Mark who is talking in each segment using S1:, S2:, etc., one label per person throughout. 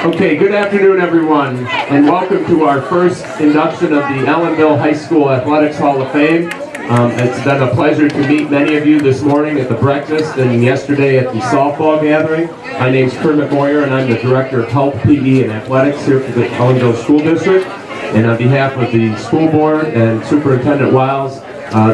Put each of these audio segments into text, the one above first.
S1: Okay, good afternoon everyone, and welcome to our first induction of the Ellenville High School Athletics Hall of Fame. It's been a pleasure to meet many of you this morning at the breakfast and yesterday at the softball gathering. My name's Kermit Moyer and I'm the Director of Health, PE, and Athletics here for the Ellenville School District. And on behalf of the school board and Superintendent Wiles,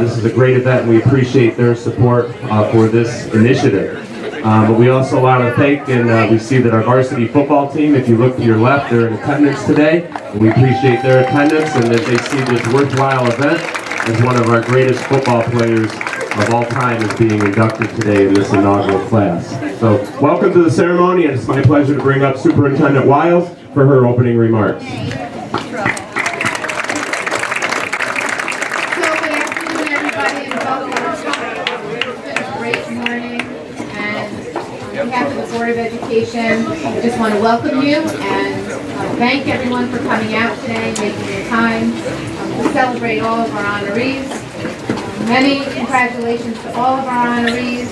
S1: this is a great event and we appreciate their support for this initiative. But we also want to thank, and we see that our varsity football team, if you look to your left, they're in attendance today. And we appreciate their attendance and that they see this worthwhile event as one of our greatest football players of all time is being inducted today in this inaugural class. So welcome to the ceremony, and it's my pleasure to bring up Superintendent Wiles for her opening remarks.
S2: Board of Education. I just want to welcome you and thank everyone for coming out today, making your time to celebrate all of our honorees. Many congratulations to all of our honorees.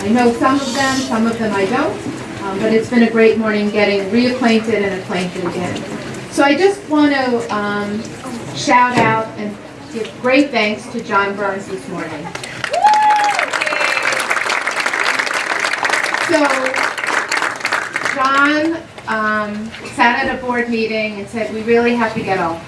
S2: I know some of them I don't, but it's been a great morning getting reacquainted and acquainted again. So I just want to shout out and give great thanks to John Burns this morning. So, John sat at a board meeting and said, we really have to get an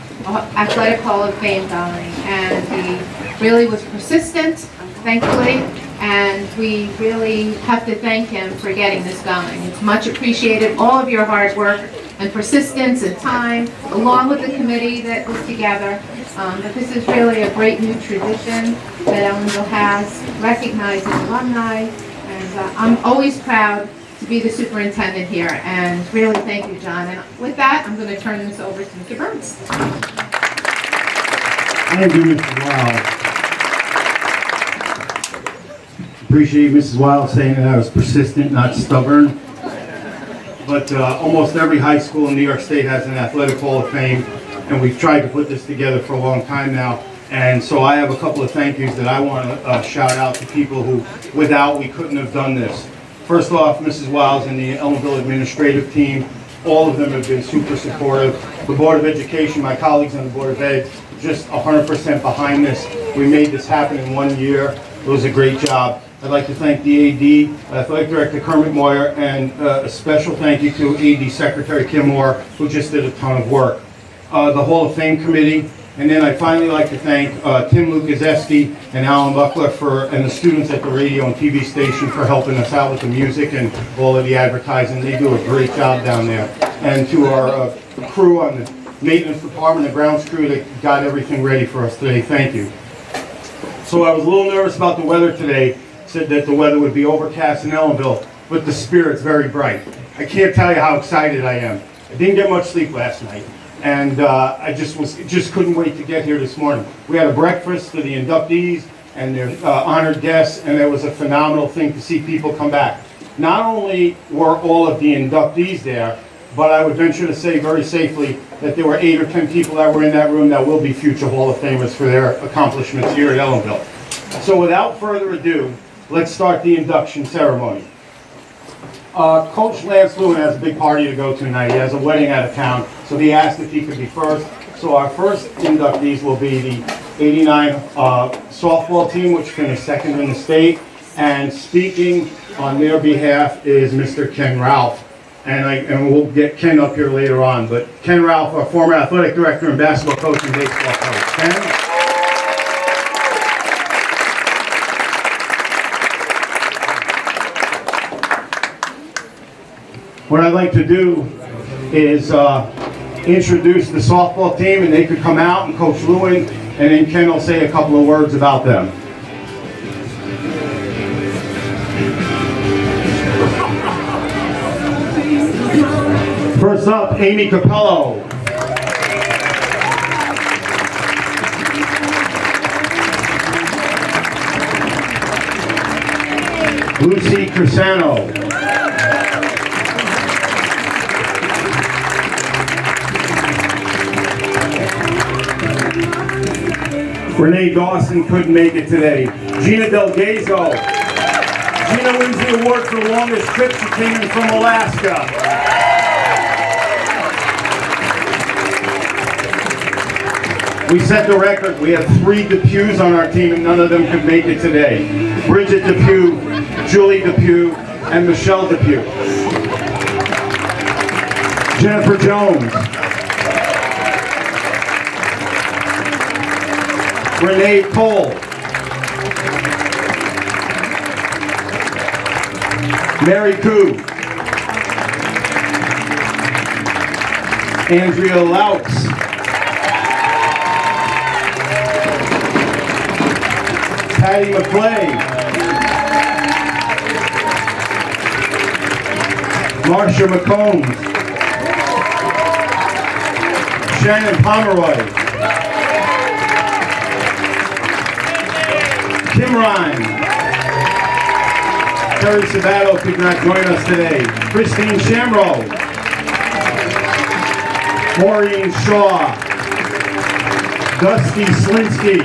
S2: athletic hall of fame going. And he really was persistent, thankfully, and we really have to thank him for getting this going. It's much appreciated, all of your hard work and persistence and time, along with the committee that was together. But this is really a great new tradition that Ellenville has, recognizing alumni. And I'm always proud to be the superintendent here, and really thank you, John. And with that, I'm going to turn this over to Mr. Burns.
S3: Thank you, Mrs. Wiles. Appreciate Mrs. Wiles saying that I was persistent, not stubborn. But almost every high school in New York State has an athletic hall of fame, and we've tried to put this together for a long time now. And so I have a couple of thank yous that I want to shout out to people who, without, we couldn't have done this. First off, Mrs. Wiles and the Ellenville administrative team, all of them have been super supportive. The Board of Education, my colleagues on the Board of Ed, just 100% behind this. We made this happen in 1 year. It was a great job. I'd like to thank the AD, Athletic Director Kermit Moyer, and a special thank you to AD Secretary Kim Moore, who just did a ton of work. The Hall of Fame Committee. And then I'd finally like to thank Tim Lukaseski and Alan Buckler and the students at the radio and TV station for helping us out with the music and all of the advertising. They do a great job down there. And to our crew on the maintenance department, the grounds crew that got everything ready for us today, thank you. So I was a little nervous about the weather today. Said that the weather would be overcast in Ellenville, but the spirit's very bright. I can't tell you how excited I am. I didn't get much sleep last night. And I just couldn't wait to get here this morning. We had a breakfast for the inductees and their honored guests, and it was a phenomenal thing to see people come back. Not only were all of the inductees there, but I would venture to say very safely that there were 8 or 10 people that were in that room that will be future Hall of Famers for their accomplishments here at Ellenville. So without further ado, let's start the induction ceremony. Coach Lance Lewin has a big party to go to tonight. He has a wedding out of town, so he asked if he could be first. So our first inductees will be the 89 softball team, which finished second in the state. And speaking on their behalf is Mr. Ken Ralph. And we'll get Ken up here later on. But Ken Ralph, our former athletic director and basketball coach and baseball coach. Ken? What I'd like to do is introduce the softball team, and they could come out, and Coach Lewin, and then Ken will say a couple of words about them. First up, Amy Capello. Lucy Crisano. Renee Dawson couldn't make it today. Gina Delgazo. Gina wins the award for the longest trip. She came in from Alaska. We set the record. We have 3 Depews on our team, and none of them could make it today. Bridget Depew, Julie Depew, and Michelle Depew. Jennifer Jones. Renee Cole. Mary Koo. Andrea Laux. Patty McClay. Marcia McCombs. Shannon Pomeroy. Kim Ryan. Terry Sabato could not join us today. Christine Shamrow. Maureen Shaw. Dusty Slinsky.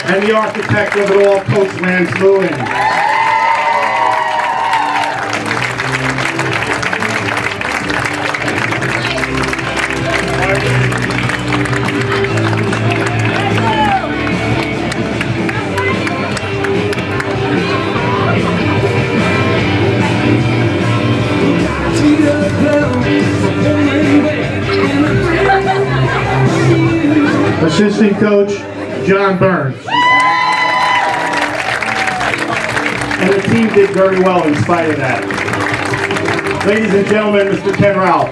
S3: And the architect of it all, Coach Lance Lewin. Assistant coach, John Burns. And the team did very well in spite of that. Ladies and gentlemen, Mr. Ken Ralph.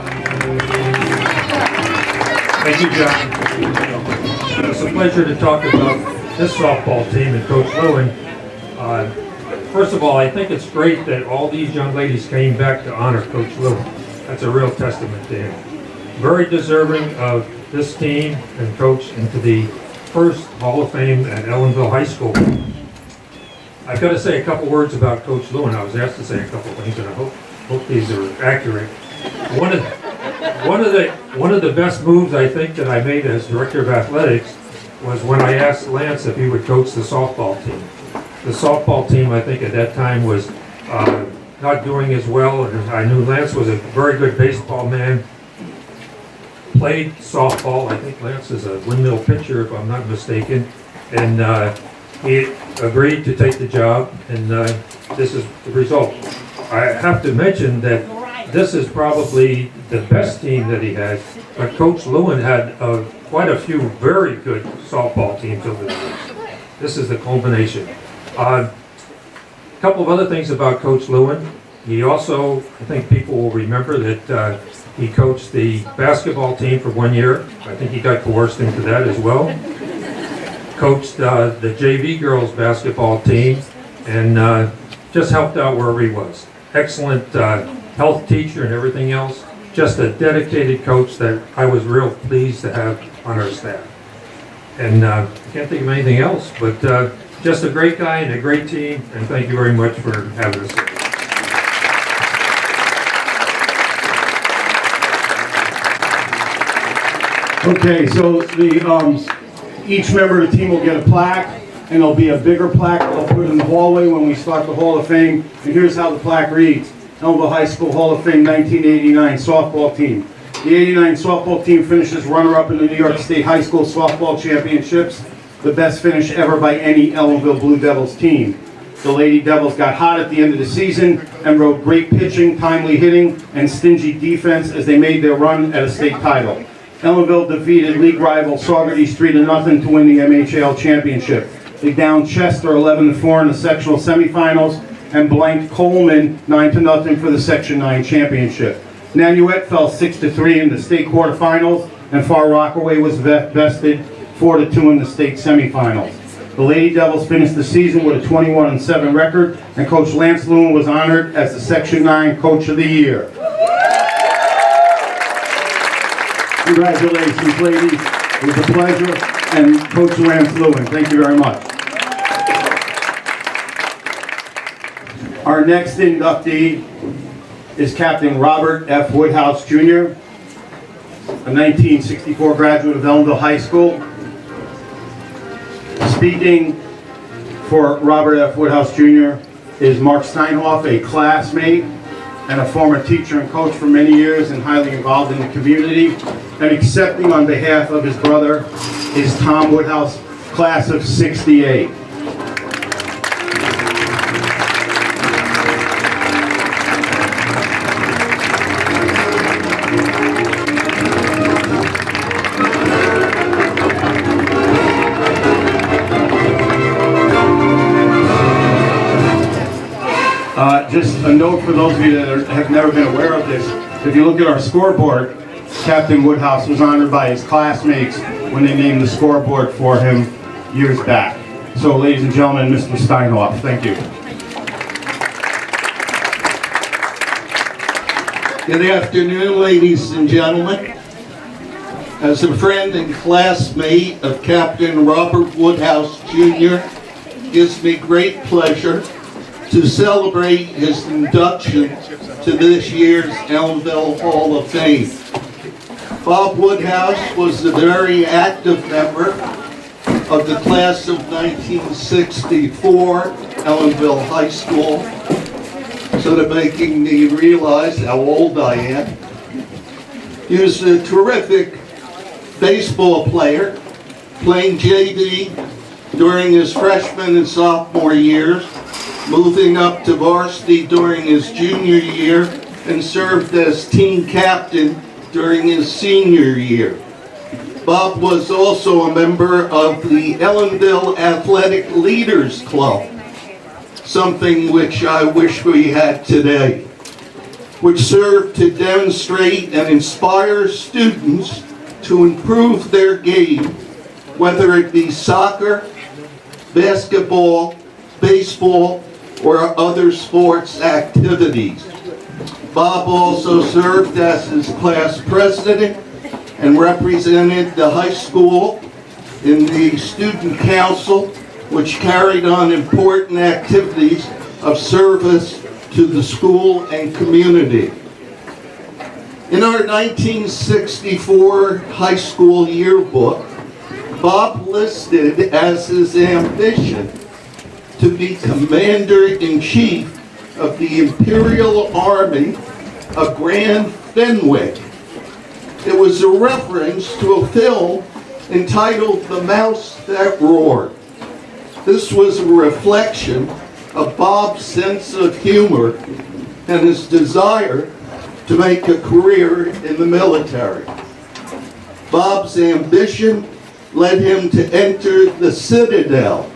S4: Thank you, John. It's a pleasure to talk about this softball team and Coach Lewin. First of all, I think it's great that all these young ladies came back to honor Coach Lewin. That's a real testament to him. Very deserving of this team and coach into the first Hall of Fame at Ellenville High School. I've got to say a couple words about Coach Lewin. I was asked to say a couple things, and I hope these are accurate. One of the best moves I think that I made as director of athletics was when I asked Lance if he would coach the softball team. The softball team, I think at that time, was not doing as well, and I knew Lance was a very good baseball man. Played softball. I think Lance is a windmill pitcher, if I'm not mistaken, and he agreed to take the job, and this is the result. I have to mention that this is probably the best team that he had, but Coach Lewin had quite a few very good softball teams over the years. This is the culmination. A couple of other things about Coach Lewin. He also, I think people will remember that he coached the basketball team for 1 year. I think he got coerced into that as well. Coached the JV girls basketball team and just helped out wherever he was. Excellent health teacher and everything else. Just a dedicated coach that I was real pleased to have on our staff. And I can't think of anything else, but just a great guy and a great team, and thank you very much for having us here.
S3: Okay, so each member of the team will get a plaque, and there'll be a bigger plaque I'll put in the hallway when we start the Hall of Fame. And here's how the plaque reads. Ellenville High School Hall of Fame 1989 softball team. The 89 softball team finishes runner-up in the New York State High School Softball Championships, the best finish ever by any Ellenville Blue Devils team. The Lady Devils got hot at the end of the season and rode great pitching, timely hitting, and stingy defense as they made their run at a state title. Ellenville defeated league rival Saugerties 3-0 to win the MHL championship. They downed Chester 11-4 in the sectional semifinals and blanked Coleman 9-0 for the Section 9 championship. Nanuet fell 6-3 in the state quarterfinals, and Far Rockaway was bested 4-2 in the state semifinals. The Lady Devils finished the season with a 21-7 record, and Coach Lance Lewin was honored as the Section 9 Coach of the Year. Congratulations, ladies. It was a pleasure. And Coach Lance Lewin, thank you very much. Our next inductee is Captain Robert F. Woodhouse, Jr., a 1964 graduate of Ellenville High School. Speaking for Robert F. Woodhouse, Jr. is Mark Steinhoff, a classmate and a former teacher and coach for many years and highly involved in the community. And accepting on behalf of his brother is Tom Woodhouse, class of '68. Just a note for those of you that have never been aware of this, if you look at our scoreboard, Captain Woodhouse was honored by his classmates when they named the scoreboard for him years back. So ladies and gentlemen, Mr. Steinhoff, thank you.
S5: Good afternoon, ladies and gentlemen. As a friend and classmate of Captain Robert Woodhouse Jr., it gives me great pleasure to celebrate his induction to this year's Elmville Hall of Fame. Bob Woodhouse was a very active member of the class of 1964 Ellenville High School, sort of making me realize how old I am. He was a terrific baseball player, playing JV during his freshman and sophomore years, moving up to varsity during his junior year, and served as team captain during his senior year. Bob was also a member of the Ellenville Athletic Leaders Club, something which I wish we had today, which served to demonstrate and inspire students to improve their game, whether it be soccer, basketball, baseball, or other sports activities. Bob also served as his class president and represented the high school in the student council, which carried on important activities of service to the school and community. In our 1964 high school yearbook, Bob listed as his ambition to be Commander-in-Chief of the Imperial Army of Grand Fenwick. It was a reference to a film entitled The Mouse That Roared. This was a reflection of Bob's sense of humor and his desire to make a career in the military. Bob's ambition led him to enter the Citadel,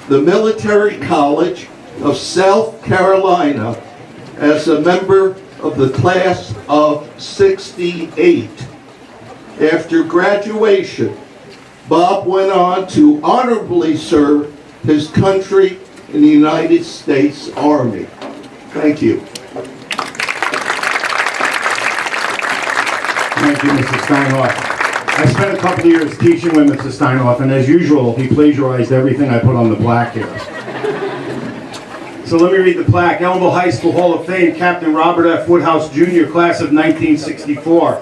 S5: the military college of South Carolina, as a member of the class of '68. After graduation, Bob went on to honorably serve his country in the United States Army. Thank you.
S3: Thank you, Mr. Steinhoff. I spent a couple of years teaching with Mr. Steinhoff, and as usual, he plagiarized everything I put on the plaque here. So let me read the plaque. Ellenville High School Hall of Fame, Captain Robert F. Woodhouse Jr., class of 1964.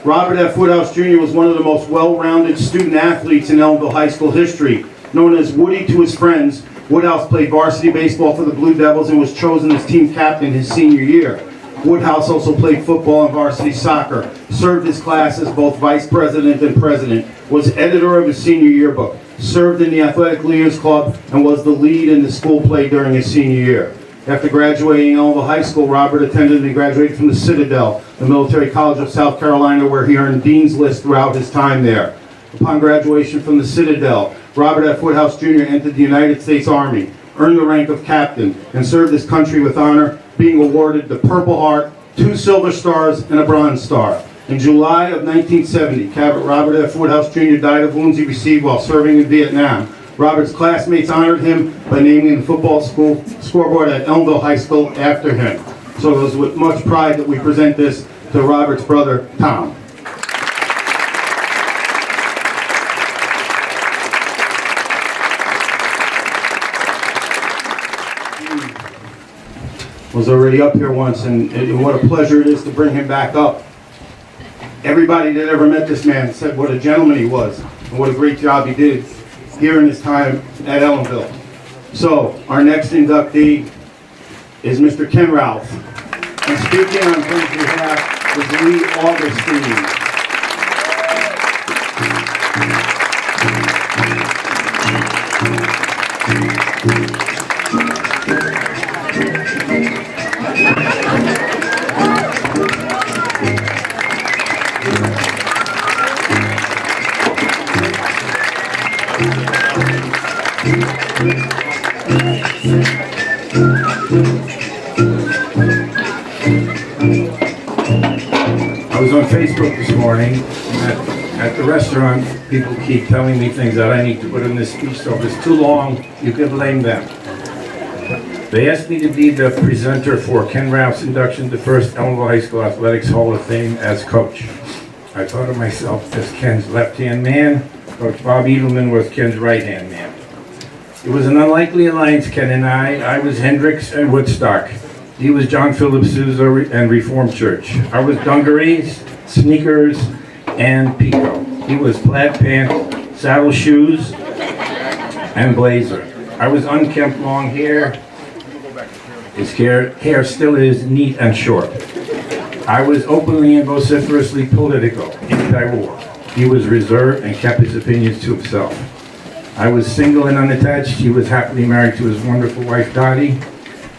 S3: Robert F. Woodhouse Jr. was one of the most well-rounded student athletes in Ellenville High School history. Known as Woody to his friends, Woodhouse played varsity baseball for the Blue Devils and was chosen as team captain his senior year. Woodhouse also played football and varsity soccer, served his class as both vice president and president, was editor of his senior yearbook, served in the Athletic Leaders Club, and was the lead in the school play during his senior year. After graduating Ellenville High School, Robert attended and graduated from the Citadel, the military college of South Carolina, where he earned Dean's List throughout his time there. Upon graduation from the Citadel, Robert F. Woodhouse Jr. entered the United States Army, earned the rank of captain, and served his country with honor, being awarded the Purple Heart, 2 Silver Stars, and a Bronze Star. In July of 1970, Cadet Robert F. Woodhouse Jr. died of wounds he received while serving in Vietnam. Robert's classmates honored him by naming the football school scoreboard at Ellenville High School after him. So it was with much pride that we present this to Robert's brother, Tom. Was already up here once, and what a pleasure it is to bring him back up. Everybody that ever met this man said what a gentleman he was, and what a great job he did here in his time at Ellenville. So, our next inductee is Mr. Ken Ralph. And speaking on his behalf is Lee Augustine.
S6: I was on Facebook this morning, and at the restaurant, people keep telling me things that I need to put in this speech, so if it's too long, you can blame them. They asked me to be the presenter for Ken Ralph's induction to first Ellenville High School Athletics Hall of Fame as coach. I thought of myself as Ken's left-hand man. Coach Bob Edelman was Ken's right-hand man. It was an unlikely alliance, Ken and I. I was Hendricks and Woodstock. He was John Philip Sousa and Reformed Church. I was dungarees, sneakers, and Pico. He was plaid pants, saddle shoes, and blazer. I was unkempt long hair. His hair still is neat and short. I was openly and vociferously political, anti-war. He was reserved and kept his opinions to himself. I was single and unattached. He was happily married to his wonderful wife, Dottie,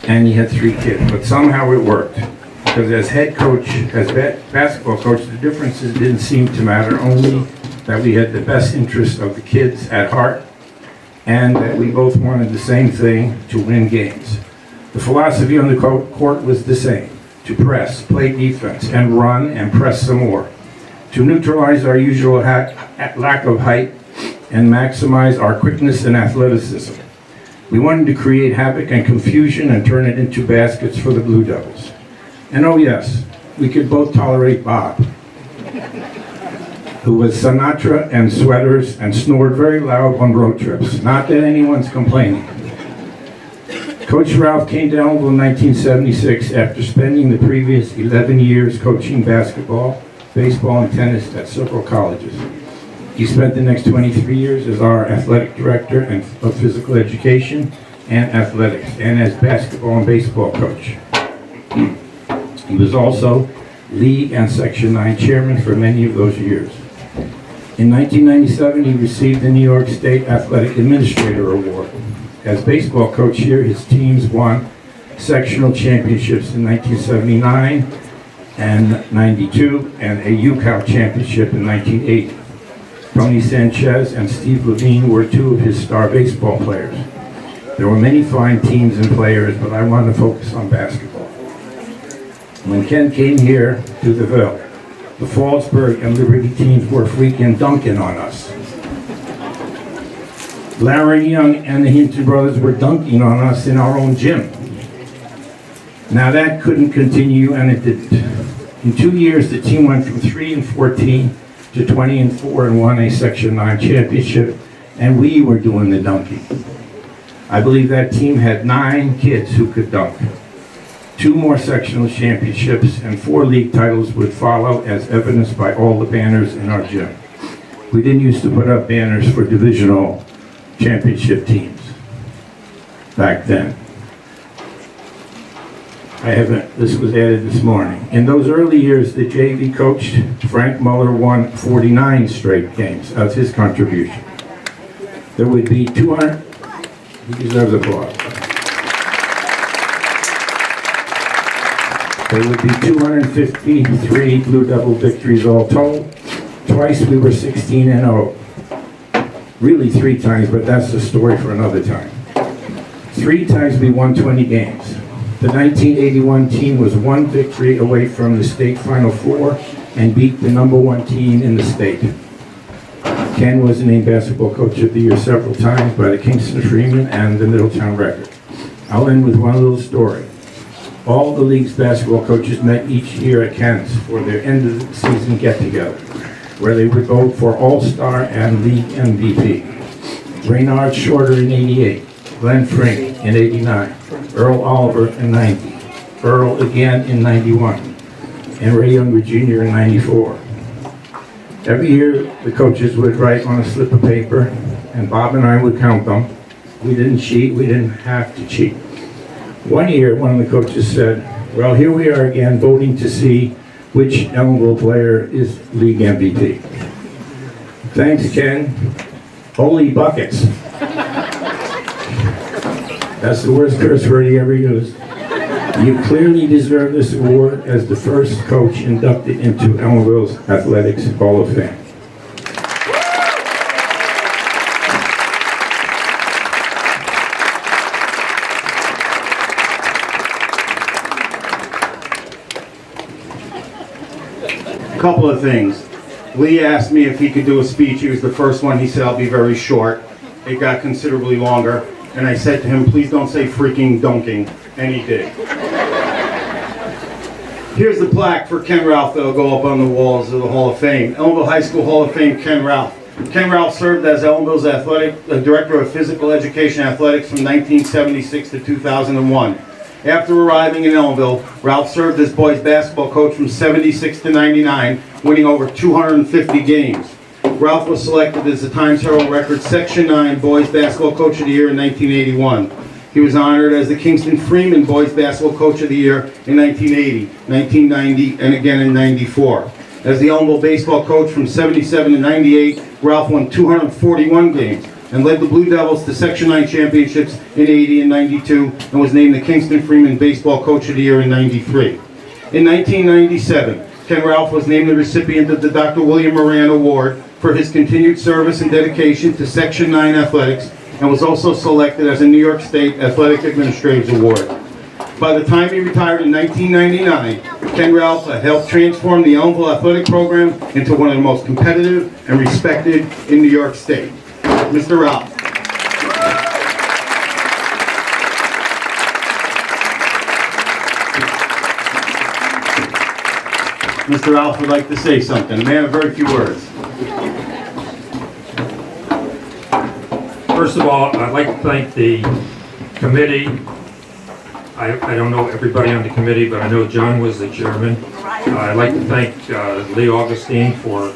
S6: and he had 3 kids. But somehow it worked, because as head coach, as basketball coach, the differences didn't seem to matter, only that we had the best interest of the kids at heart, and that we both wanted the same thing, to win games. The philosophy on the court was the same: to press, play defense, and run and press some more, to neutralize our usual lack of height and maximize our quickness and athleticism. We wanted to create havoc and confusion and turn it into baskets for the Blue Devils. And oh yes, we could both tolerate Bob, who was Sinatra and sweaters and snored very loud on road trips. Not that anyone's complaining. Coach Ralph came to Ellenville in 1976 after spending the previous 11 years coaching basketball, baseball, and tennis at several colleges. He spent the next 23 years as our athletic director of physical education and athletics, and as basketball and baseball coach. He was also league and Section 9 chairman for many of those years. In 1997, he received the New York State Athletic Administrator Award. As baseball coach here, his teams won sectional championships in 1979 and 92, and a UCAL championship in 1980. Tony Sanchez and Steve Levine were 2 of his star baseball players. There were many fine teams and players, but I want to focus on basketball. When Ken came here to the Ville, the Fallsburg and Liberty teams were freaking dunking on us. Larry Young and the Hinton brothers were dunking on us in our own gym. Now that couldn't continue, and it didn't. In 2 years, the team went from 3-14 to 20-4 and won a Section 9 championship, and we were doing the dunking. I believe that team had 9 kids who could dunk. 2 more sectional championships and 4 league titles would follow, as evidenced by all the banners in our gym. We didn't used to put up banners for divisional championship teams back then. This was added this morning. In those early years, the JV coach, Frank Muller, won 49 straight games. That's his contribution. There would be 200, he deserves applause. There would be 253 Blue Devil victories all told. Twice we were 16-0. Really 3 times, but that's a story for another time. 3 times we won 20 games. The 1981 team was 1 victory away from the state Final Four and beat the #1 team in the state. Ken was named Basketball Coach of the Year several times by the Kingston Freeman and the Middletown Record. I'll end with one little story. All the league's basketball coaches met each year at Ken's for their end of the season get-together, where they would vote for All-Star and League MVP. Raynard Shorter in '88, Glenn Frink in '89, Earl Oliver in '90, Earl again in '91, and Ray Younger Jr. in '94. Every year, the coaches would write on a slip of paper, and Bob and I would count them. We didn't cheat, we didn't have to cheat. One year, one of the coaches said, Well, here we are again voting to see which Ellenville player is league MVP. Thanks, Ken. Holy buckets. That's the worst curse word he ever used. You clearly deserve this award as the first coach inducted into Ellenville's Athletics Hall of Fame.
S3: Couple of things. Lee asked me if he could do a speech. He was the first one. He said, I'll be very short. It got considerably longer. And I said to him, please don't say freaking dunking. And he did. Here's the plaque for Ken Ralph that'll go up on the walls of the Hall of Fame. Ellenville High School Hall of Fame, Ken Ralph. Ken Ralph served as Ellenville's Director of Physical Education Athletics from 1976 to 2001. After arriving in Ellenville, Ralph served as boys basketball coach from 76 to 99, winning over 250 games. Ralph was selected as the Times Herald Record Section 9 Boys Basketball Coach of the Year in 1981. He was honored as the Kingston Freeman Boys Basketball Coach of the Year in 1980, 1990, and again in 94. As the Ellenville baseball coach from 77 to 98, Ralph won 241 games and led the Blue Devils to Section 9 championships in 80 and 92, and was named the Kingston Freeman Baseball Coach of the Year in 93. In 1997, Ken Ralph was named the recipient of the Dr. William Moran Award for his continued service and dedication to Section 9 athletics, and was also selected as a New York State Athletic Administrators Award. By the time he retired in 1999, Ken Ralph helped transform the Ellenville athletic program into one of the most competitive and respected in New York State. Mr. Ralph. Mr. Ralph would like to say something. A man of very few words.
S4: First of all, I'd like to thank the committee. I don't know everybody on the committee, but I know John was the chairman. I'd like to thank Lee Augustine for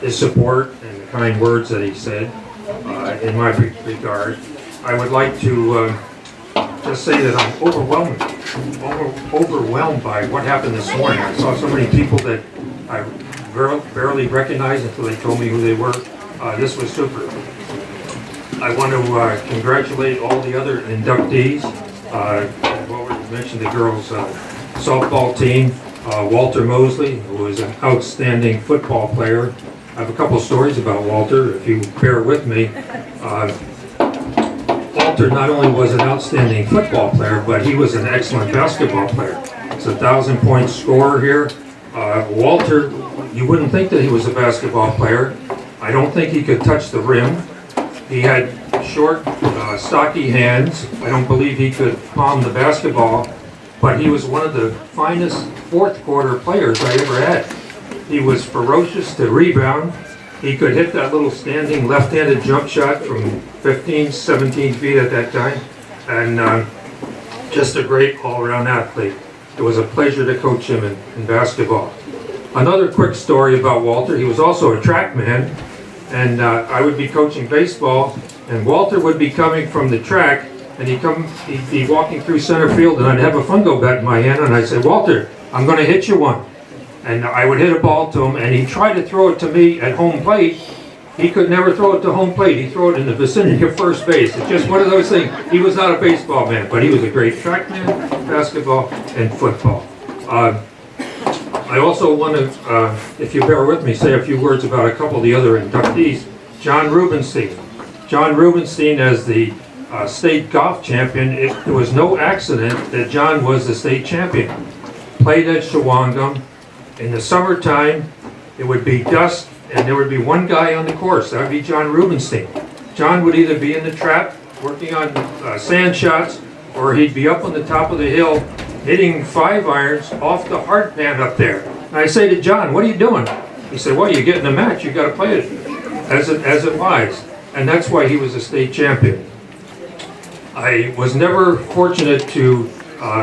S4: his support and the kind words that he said in my regard. I would like to just say that I'm overwhelmed by what happened this morning. I saw so many people that I barely recognized until they told me who they were. This was super. I want to congratulate all the other inductees. I've already mentioned the girls' softball team. Walter Mosley, who is an outstanding football player. I have a couple stories about Walter, if you bear with me. Walter not only was an outstanding football player, but he was an excellent basketball player. He's a 1,000-point scorer here. Walter, you wouldn't think that he was a basketball player. I don't think he could touch the rim. He had short, stocky hands. I don't believe he could palm the basketball, but he was one of the finest fourth quarter players I ever had. He was ferocious to rebound. He could hit that little standing left-handed jump shot from 15, 17 feet at that time, and just a great all-around athlete. It was a pleasure to coach him in basketball. Another quick story about Walter, he was also a track man, and I would be coaching baseball, and Walter would be coming from the track, and he'd be walking through center field, and I'd have a fungo bat in my hand, and I'd say, Walter, I'm going to hit you one. And I would hit a ball to him, and he'd try to throw it to me at home plate. He could never throw it to home plate. He'd throw it in the vicinity of first base. It's just one of those things. He was not a baseball man, but he was a great track man, basketball, and football. I also want to, if you bear with me, say a few words about a couple of the other inductees. Jon Rubinstein. Jon Rubinstein as the state golf champion. It was no accident that John was the state champion. Played at Shawangum. In the summertime, it would be dusk, and there would be one guy on the course. That would be Jon Rubinstein. John would either be in the trap, working on sand shots, or he'd be up on the top of the hill, hitting 5 irons off the hard pan up there. And I say to John, what are you doing? He said, well, you're getting a match. You got to play it as it lies. And that's why he was a state champion. I was never fortunate to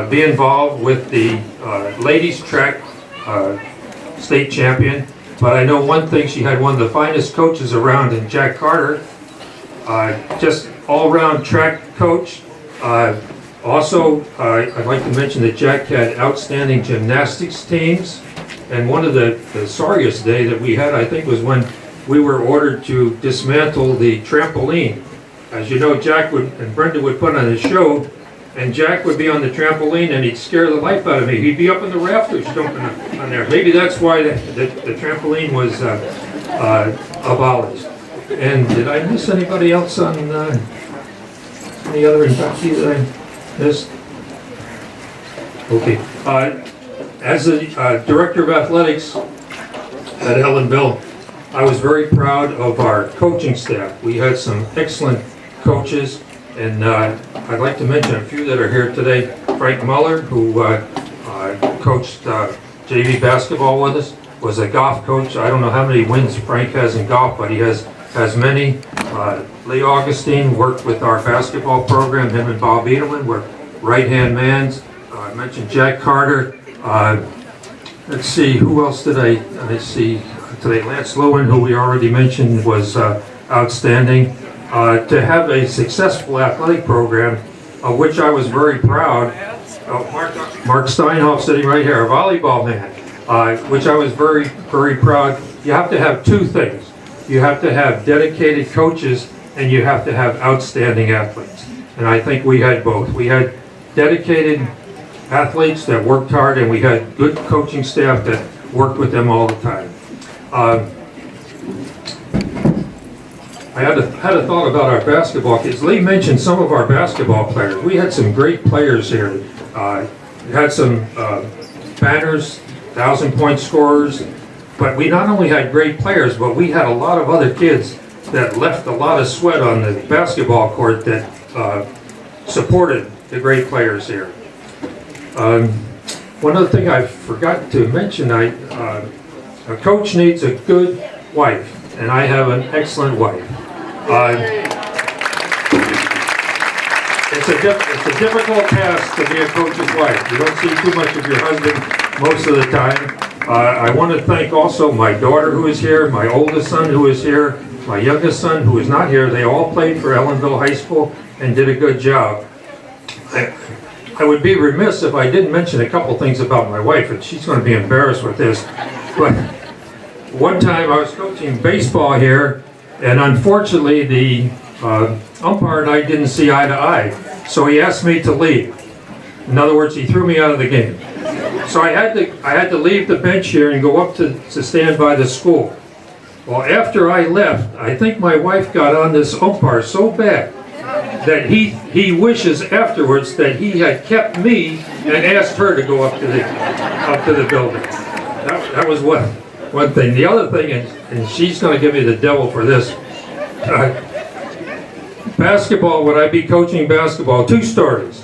S4: be involved with the ladies track state champion, but I know one thing, she had one of the finest coaches around in Jack Carter, just all-around track coach, Also, I'd like to mention that Jack had outstanding gymnastics teams, and one of the sorriest day that we had, I think, was when we were ordered to dismantle the trampoline. As you know, Jack and Brenda would put on a show, and Jack would be on the trampoline and he'd scare the life out of me. He'd be up in the rafters jumping on there. Maybe that's why the trampoline was abolished. And did I miss anybody else on any other inductee that I missed? Okay. As the Director of Athletics at Ellenville, I was very proud of our coaching staff. We had some excellent coaches, and I'd like to mention a few that are here today. Frank Muller, who coached JV basketball with us, was a golf coach. I don't know how many wins Frank has in golf, but he has many. Lee Augustine worked with our basketball program. Him and Bob Edelman were right-hand mans. I mentioned Jack Carter. Let's see, who else did I see today? Lance Lewin, who we already mentioned, was outstanding. To have a successful athletic program, of which I was very proud. Mark Steinhoff sitting right here, a volleyball man, which I was very, very proud. You have to have two things. You have to have dedicated coaches, and you have to have outstanding athletes. And I think we had both. We had dedicated athletes that worked hard, and we had good coaching staff that worked with them all the time. I had a thought about our basketball kids. Lee mentioned some of our basketball players. We had some great players here. We had some banners, 1,000-point scorers, but we not only had great players, but we had a lot of other kids that left a lot of sweat on the basketball court that supported the great players here. One other thing I forgot to mention, a coach needs a good wife, and I have an excellent wife. It's a difficult task to be a coach's wife. You don't see too much of your husband most of the time. I want to thank also my daughter who is here, my oldest son who is here, my youngest son who is not here. They all played for Ellenville High School and did a good job. I would be remiss if I didn't mention a couple things about my wife, and she's going to be embarrassed with this. But one time I was coaching baseball here, and unfortunately the umpire and I didn't see eye to eye, so he asked me to leave. In other words, he threw me out of the game. So I had to leave the bench here and go up to stand by the school. Well, after I left, I think my wife got on this umpire so bad that he wishes afterwards that he had kept me and asked her to go up to the building. That was one thing. The other thing is, and she's going to give me the devil for this, basketball, would I be coaching basketball? Two stories.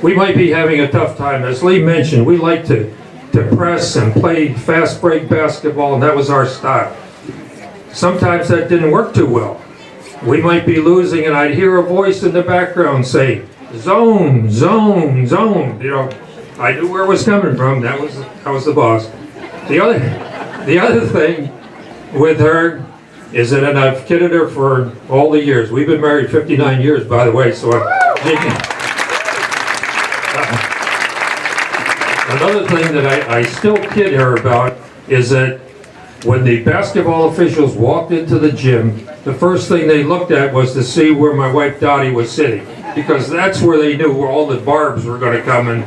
S4: We might be having a tough time. As Lee mentioned, we like to press and play fast break basketball, and that was our style. Sometimes that didn't work too well. We might be losing, and I'd hear a voice in the background say, "Zone, zone, zone." You know, I knew where it was coming from. That was the boss. The other thing with her is that, and I've kidded her for all the years. We've been married 59 years, by the way. So another thing that I still kid her about is that when the basketball officials walked into the gym, the first thing they looked at was to see where my wife Dottie was sitting, because that's where they knew where all the barbs were going to come and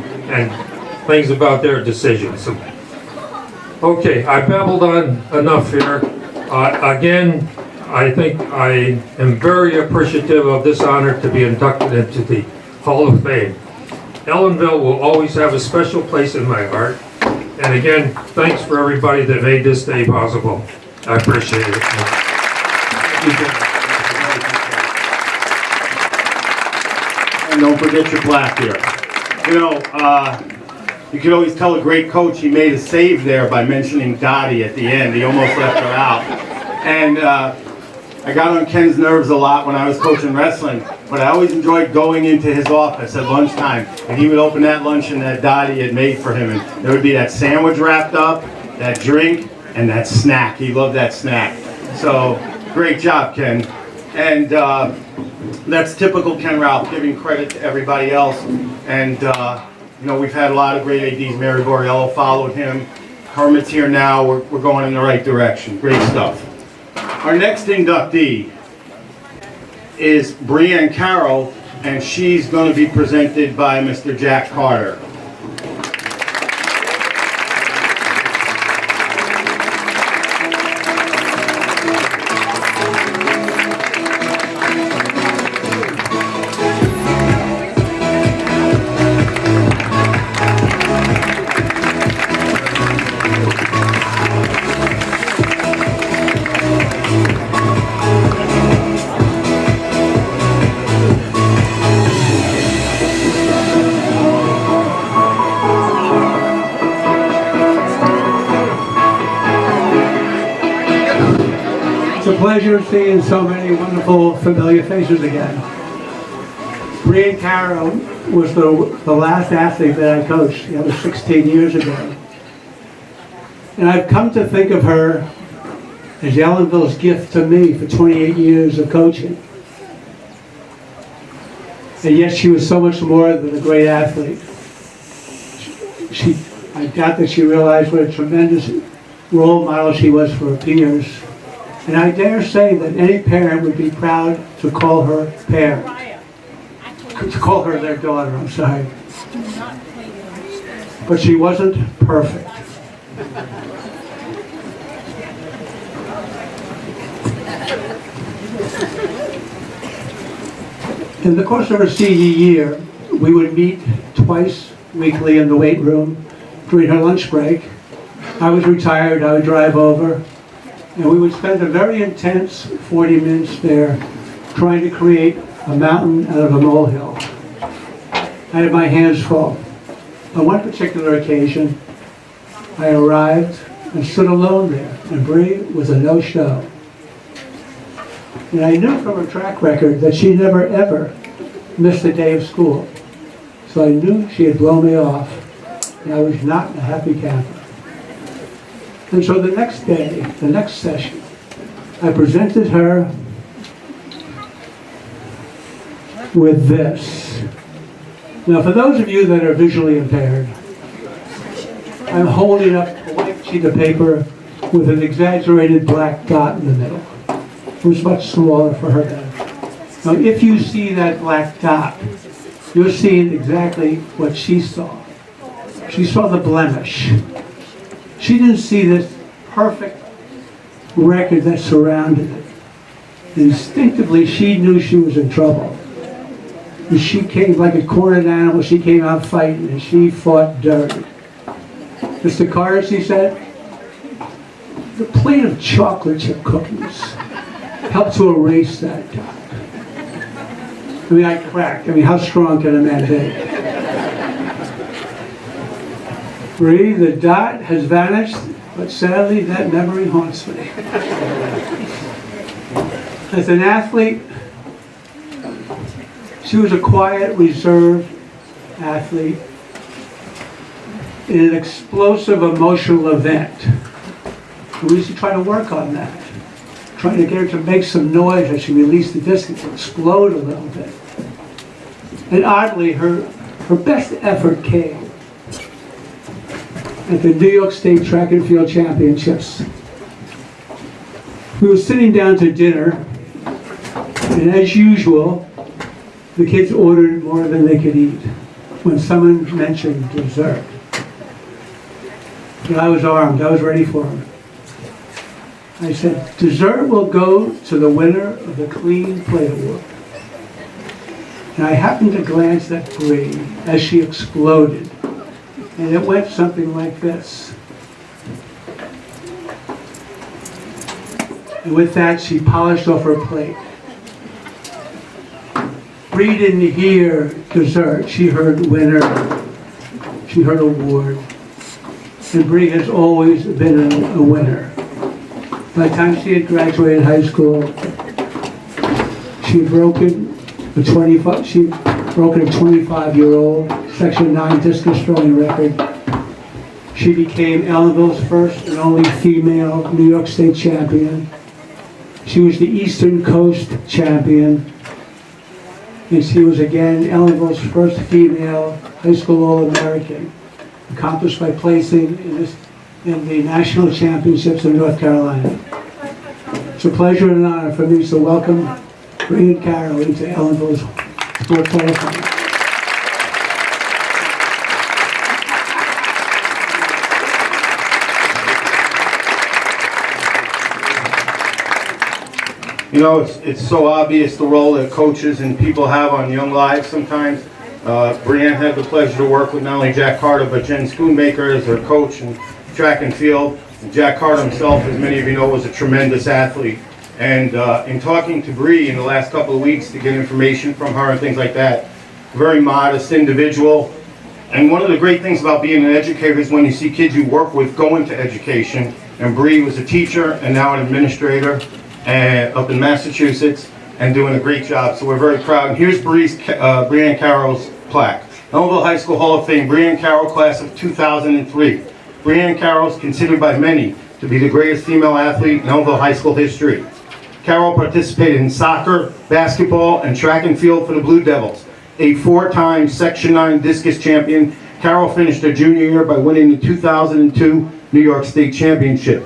S4: things about their decisions. So, okay, I babbled on enough here. Again, I think I am very appreciative of this honor to be inducted into the Hall of Fame. Ellenville will always have a special place in my heart. And again, thanks for everybody that made this day possible. I appreciate it.
S3: And don't forget your plaque here. You know, you can always tell a great coach he made a save there by mentioning Dottie at the end. He almost left her out. And I got on Ken's nerves a lot when I was coaching wrestling, but I always enjoyed going into his office at lunchtime, and he would open that luncheon that Dottie had made for him, and there would be that sandwich wrapped up, that drink, and that snack. He loved that snack. So, great job, Ken. And That's typical Ken Ralph, giving credit to everybody else. And, you know, we've had a lot of great ADs. Mary Borriello followed him. Hermit's here now. We're going in the right direction. Great stuff. Our next inductee is Brienne Karow, and she's going to be presented by Mr. Jack Carter.
S7: It's a pleasure seeing so many wonderful, familiar faces again. Brienne Karow was the last athlete that I coached. That was 16 years ago. And I've come to think of her as Ellenville's gift to me for 28 years of coaching. And yet she was so much more than a great athlete. I doubt that she realized what a tremendous role model she was for her peers. And I dare say that any parent would be proud to call her parent. To call her their daughter, I'm sorry. But she wasn't perfect. In the course of her senior year, we would meet twice weekly in the weight room during her lunch break. I was retired, I would drive over, and we would spend a very intense 40 minutes there trying to create a mountain out of a molehill. I had my hands full. On one particular occasion, I arrived and stood alone there, and Brie was a no-show. And I knew from her track record that she never ever missed a day of school. So I knew she had blown me off, and I was not a happy camper. And so the next day, the next session, I presented her with this. Now, for those of you that are visually impaired, I'm holding up a white sheet of paper with an exaggerated black dot in the middle. It was much smaller for her then. Now, if you see that black dot, you're seeing exactly what she saw. She saw the blemish. She didn't see this perfect record that surrounded it. Instinctively, she knew she was in trouble. And she came like a cornered animal. She came out fighting, and she fought dirty. Mr. Carter, she said, the plate of chocolate chip cookies helped to erase that dot. I mean, I cracked. I mean, how strong can a man be? Bree, the dot has vanished, but sadly that memory haunts me. As an athlete, she was a quiet, reserved athlete in an explosive emotional event. We used to try to work on that, trying to get her to make some noise as she released the disc to explode a little bit. And oddly, her best effort came at the New York State Track and Field Championships. We were sitting down to dinner, and as usual, the kids ordered more than they could eat when someone mentioned dessert. And I was armed, I was ready for them. I said, dessert will go to the winner of the Clean Plate Award. And I happened to glance at Bree as she exploded. And it went something like this. And with that, she polished off her plate. Bree didn't hear dessert. She heard winner. She heard award. And Bree has always been a winner. By the time she had graduated high school, she had broken a 25-year-old Section 9 discus throwing record. She became Ellenville's first and only female New York State champion. She was the Eastern Coast champion. and she was again Ellenville's first female high school All-American, accomplished by placing in the national championships in North Carolina. It's a pleasure and an honor for me to welcome Brienne Karow into Ellenville's Sports Hall of Fame.
S3: You know, it's so obvious the role that coaches and people have on young lives sometimes. Brienne had the pleasure to work with not only Jack Carter, but Jen Schoonmaker as her coach in track and field. And Jack Carter himself, as many of you know, was a tremendous athlete. And in talking to Bree in the last couple of weeks to get information from her and things like that, very modest individual. And one of the great things about being an educator is when you see kids you work with go into education. And Bree was a teacher and now an administrator up in Massachusetts and doing a great job. So we're very proud. And here's Brienne Carrow's plaque. Ellenville High School Hall of Fame, Brienne Carroll, class of 2003. Brienne Carroll is considered by many to be the greatest female athlete in Ellenville High School history. Carroll participated in soccer, basketball, and track and field for the Blue Devils. A 4-time Section 9 discus champion, Carroll finished her junior year by winning the 2002 New York State Championship.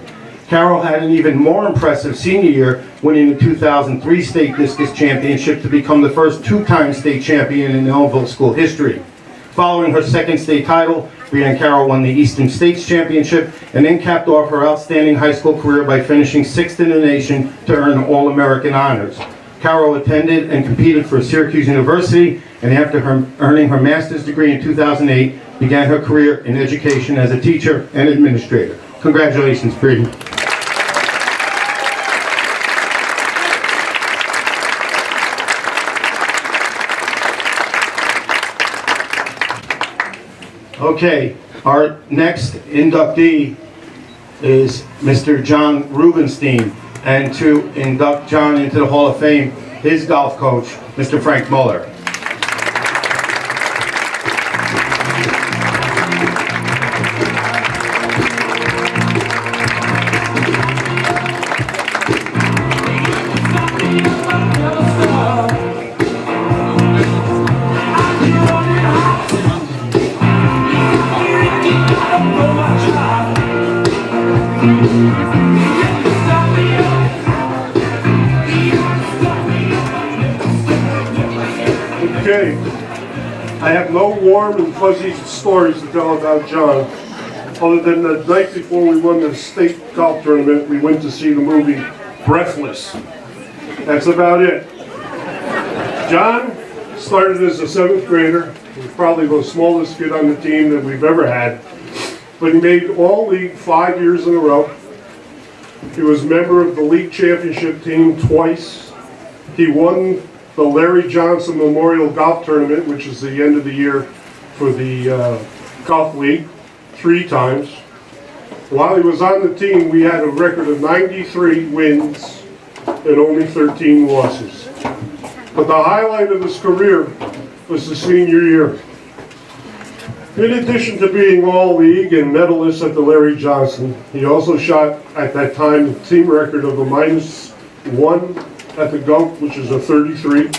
S3: Carroll had an even more impressive senior year, winning the 2003 State Discus Championship to become the first 2-time state champion in Ellenville school history. Following her second state title, Brienne Carroll won the Eastern States Championship and then capped off her outstanding high school career by finishing 6th in the nation to earn All-American honors. Carroll attended and competed for Syracuse University, and after earning her master's degree in 2008, began her career in education as a teacher and administrator. Congratulations, Brienne. Okay, our next inductee is Mr. Jon Rubinstein, and to induct John into the Hall of Fame, his golf coach, Mr. Frank Muller.
S8: Okay, I have no warm and fuzzy stories to tell about John, other than the night before we won the state golf tournament, we went to see the movie Breathless. That's about it. John started as a 7th grader. He was probably the smallest kid on the team that we've ever had, but he made all-league 5 years in a row. He was a member of the league championship team twice. He won the Larry Johnson Memorial Golf Tournament, which is the end of the year for the golf league, 3 times. While he was on the team, we had a record of 93 wins and only 13 losses. But the highlight of his career was the senior year. In addition to being all-league and medalist at the Larry Johnson, he also shot, at that time, a team record of a -1 at the Gulf, which is a 33.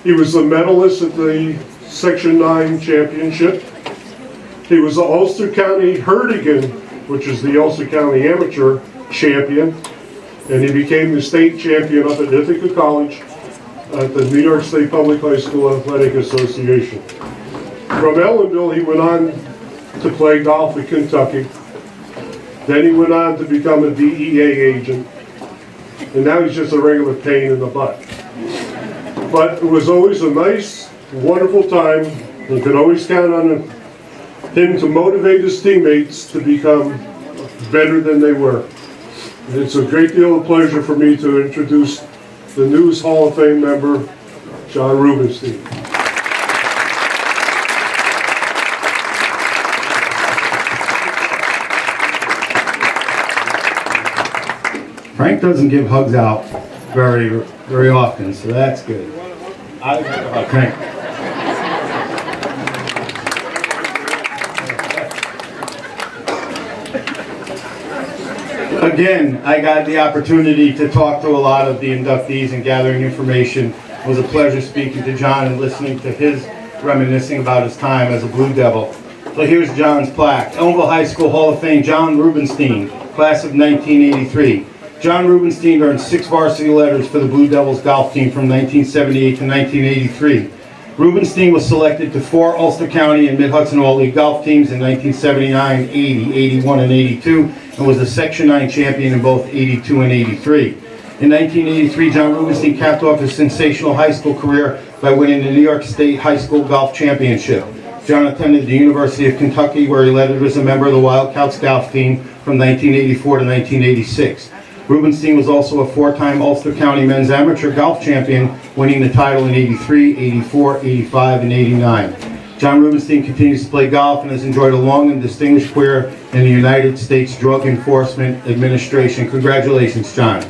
S8: He was a medalist at the Section 9 championship. He was the Ulster County Hurdigan, which is the Ulster County Amateur champion, and he became the state champion up at Ithaca College at the New York State Public High School Athletic Association. From Ellenville, he went on to play golf at Kentucky. Then he went on to become a DEA agent, and now he's just a regular pain in the butt. But it was always a nice, wonderful time. You could always count on him to motivate his teammates to become better than they were. And it's a great deal of pleasure for me to introduce the News Hall of Fame member, Jon Rubinstein.
S3: Frank doesn't give hugs out very often, so that's good. Okay. Again, I got the opportunity to talk to a lot of the inductees and gathering information. It was a pleasure speaking to Jon and listening to his reminiscing about his time as a Blue Devil. So here's Jon's plaque. Ellenville High School Hall of Fame, Jon Rubinstein, class of 1983. Jon Rubinstein earned 6 varsity letters for the Blue Devils golf team from 1978 to 1983. Rubinstein was selected to 4 Ulster County and Mid-Hudson All-League golf teams in 1979, 80, 81, and 82, and was the Section 9 champion in both 82 and 83. In 1983, Jon Rubinstein capped off his sensational high school career by winning the New York State High School Golf Championship. Jon attended the University of Kentucky, where he lettered as a member of the Wildcats golf team from 1984 to 1986. Rubinstein was also a 4-time Ulster County men's amateur golf champion, winning the title in 83, 84, 85, and 89. Jon Rubinstein continues to play golf and has enjoyed a long and distinguished career in the United States Drug Enforcement Administration. Congratulations, Jon.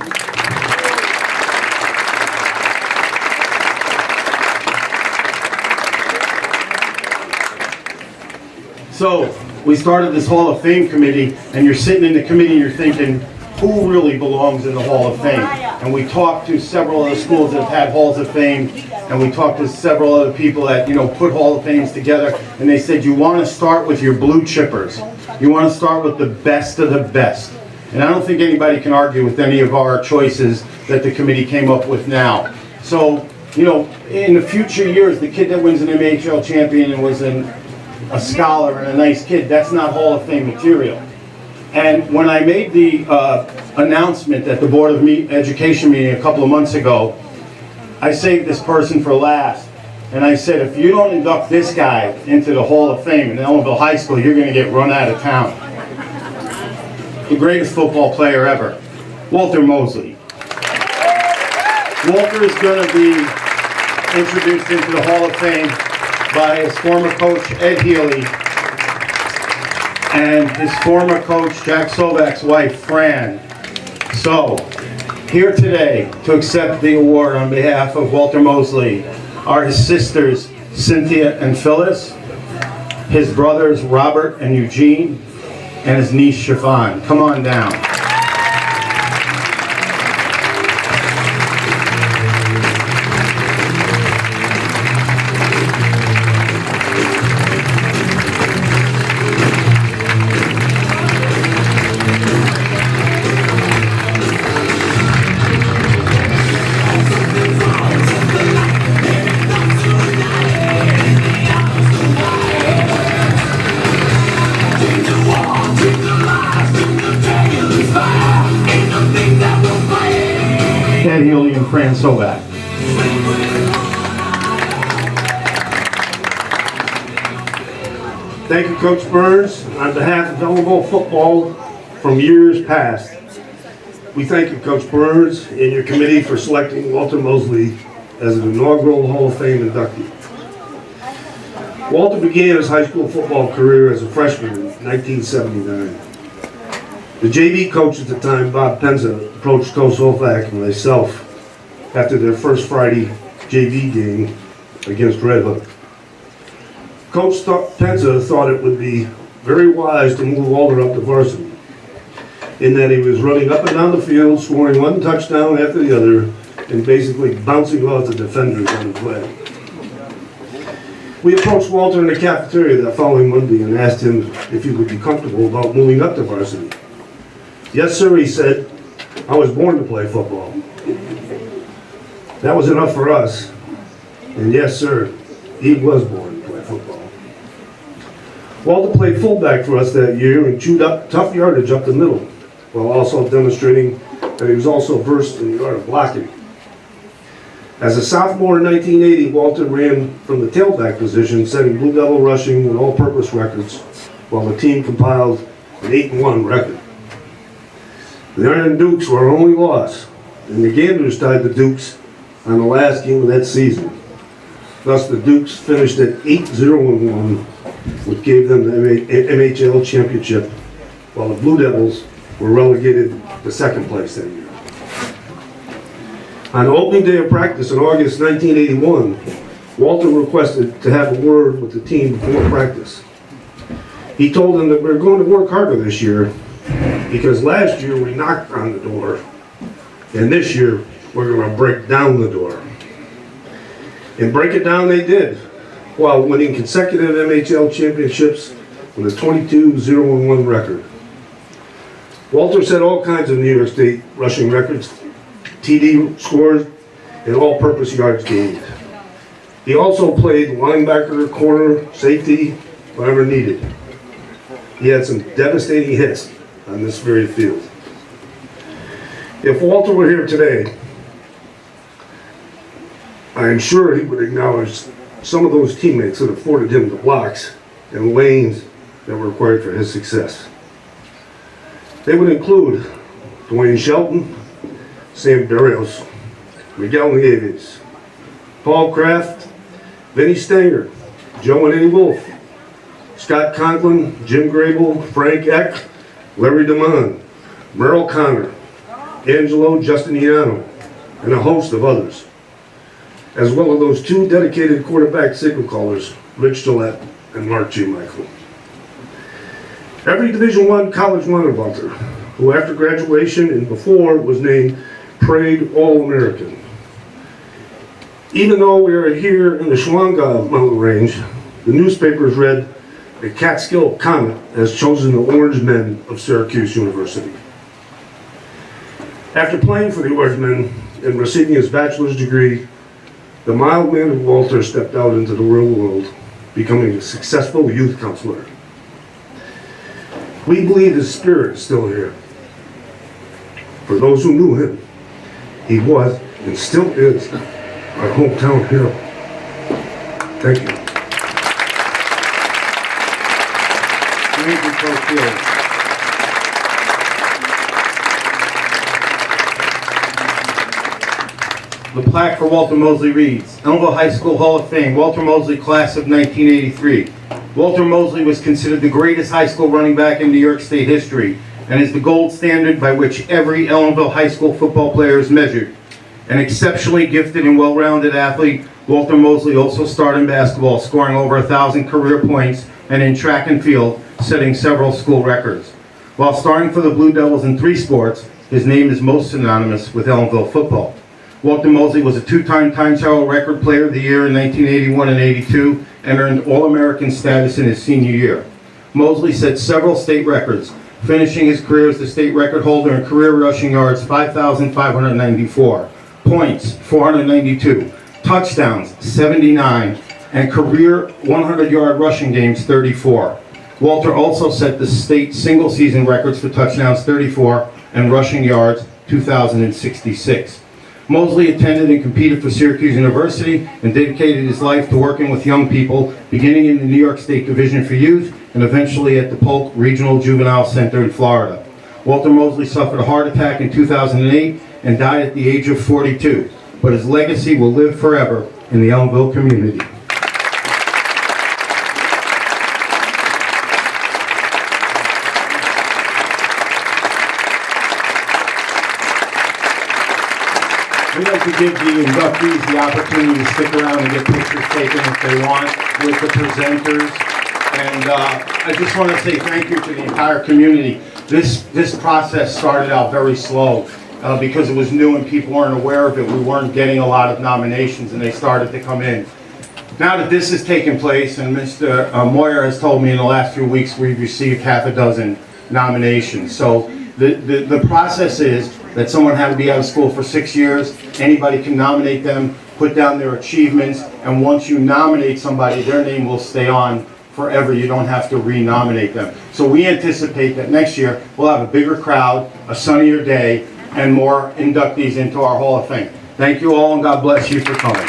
S3: So, we started this Hall of Fame committee, and you're sitting in the committee and you're thinking, who really belongs in the Hall of Fame? And we talked to several other schools that have had Halls of Fame, and we talked to several other people that, put Hall of Fames together, and they said, you want to start with your blue chippers. You want to start with the best of the best. And I don't think anybody can argue with any of our choices that the committee came up with now. So, in the future years, the kid that wins an MHL champion and was a scholar and a nice kid, that's not Hall of Fame material. And when I made the announcement at the Board of Education meeting a couple of months ago, I saved this person for last. And I said, if you don't induct this guy into the Hall of Fame in Ellenville High School, you're going to get run out of town. The greatest football player ever, Walter Mosley. Walter is going to be introduced into the Hall of Fame by his former coach, Ed Healy, and his former coach, Jack Sovak's wife, Fran. So, here today to accept the award on behalf of Walter Mosley are his sisters, Cynthia and Phyllis, his brothers, Robert and Eugene, and his niece, Siobhan. Come on down. Ed Healy and Fran Sovak.
S8: Thank you, Coach Burns. On behalf of Ellenville football from years past, we thank you, Coach Burns, and your committee for selecting Walter Mosley as an inaugural Hall of Fame inductee. Walter began his high school football career as a freshman in 1979. The JV coach at the time, Bob Penza, approached Coach Sovak and myself after their first Friday JV game against Red Hook. Coach Penza thought it would be very wise to move Walter up to varsity, in that he was running up and down the field, scoring one touchdown after the other, and basically bouncing off the defenders on the play. We approached Walter in the cafeteria that following Monday and asked him if he would be comfortable about moving up to varsity. Yes, sir, he said. I was born to play football. That was enough for us. And yes, sir, he was born to play football. Walter played fullback for us that year and chewed up tough yardage up the middle, while also demonstrating that he was also versed in the art of blocking. As a sophomore in 1980, Walter ran from the tailback position, setting Blue Devil rushing and all-purpose records, while the team compiled an 8-1 record. The Iron Dukes were our only loss, and the Ganders tied the Dukes on the last game of that season. Thus, the Dukes finished at 8-0-1, which gave them the MHL championship, while the Blue Devils were relegated to second place that year. On the opening day of practice in August 1981, Walter requested to have a word with the team before practice. He told them that we're going to work harder this year because last year we knocked on the door, and this year we're going to break down the door. And break it down they did, while winning consecutive MHL championships with a 22-0-1 record. Walter set all kinds of New York State rushing records, TD scores, and all-purpose yards gained. He also played linebacker, corner, safety, wherever needed. He had some devastating hits on this very field. If Walter were here today, I am sure he would acknowledge some of those teammates that afforded him the blocks and lanes that were required for his success. They would include Dwayne Shelton, Sam Barrios, Miguel Nieves, Paul Kraft, Vinny Stanger, Joe and Eddie Wolf, Scott Conklin, Jim Grable, Frank Eck, Larry DeMond, Merle Connor, Angelo Justiniano, and a host of others, as well as those two dedicated quarterback signal callers, Rich Gillette and Mark G. Michael. Every Division I college wanted Walter, who after graduation and before was named Parade All-American. Even though we are here in the Shawanga mountain range, the newspapers read the Catskill Comet has chosen the Orange Men of Syracuse University. After playing for the Orange Men and receiving his bachelor's degree, the mild-mannered Walter stepped out into the real world, becoming a successful youth counselor. We believe his spirit is still here. For those who knew him, he was and still is our hometown hero. Thank you.
S3: Thank you, Coach Fields. The plaque for Walter Mosley reads, Elmville High School Hall of Fame, Walter Mosley, class of 1983. Walter Mosley was considered the greatest high school running back in New York State history and is the gold standard by which every Elmville High School football player is measured. An exceptionally gifted and well-rounded athlete, Walter Mosley also starred in basketball, scoring over 1,000 career points, and in track and field, setting several school records. While starring for the Blue Devils in 3 sports, his name is most synonymous with Elmville football. Walter Mosley was a 2-time Times Herald Record Player of the Year in 1981 and 82 and earned All-American status in his senior year. Mosley set several state records, finishing his career as the state record holder in career rushing yards 5,594, points 492, touchdowns 79, and career 100-yard rushing games 34. Walter also set the state single-season records for touchdowns 34 and rushing yards 2,066. Mosley attended and competed for Syracuse University and dedicated his life to working with young people, beginning in the New York State Division for Youth and eventually at the Polk Regional Juvenile Center in Florida. Walter Mosley suffered a heart attack in 2008 and died at the age of 42, but his legacy will live forever in the Elmville community. We'd like to give the inductees the opportunity to stick around and get pictures taken if they want with the presenters. And I just want to say thank you to the entire community. This process started out very slow because it was new and people weren't aware of it. We weren't getting a lot of nominations and they started to come in. Now that this has taken place, and Mr. Moyer has told me in the last few weeks we've received half a dozen nominations. So the process is that someone had to be out of school for 6 years. Anybody can nominate them, put down their achievements, and once you nominate somebody, their name will stay on forever. You don't have to re-nominate them. So we anticipate that next year we'll have a bigger crowd, a sunnier day, and more inductees into our Hall of Fame. Thank you all, and God bless you for coming.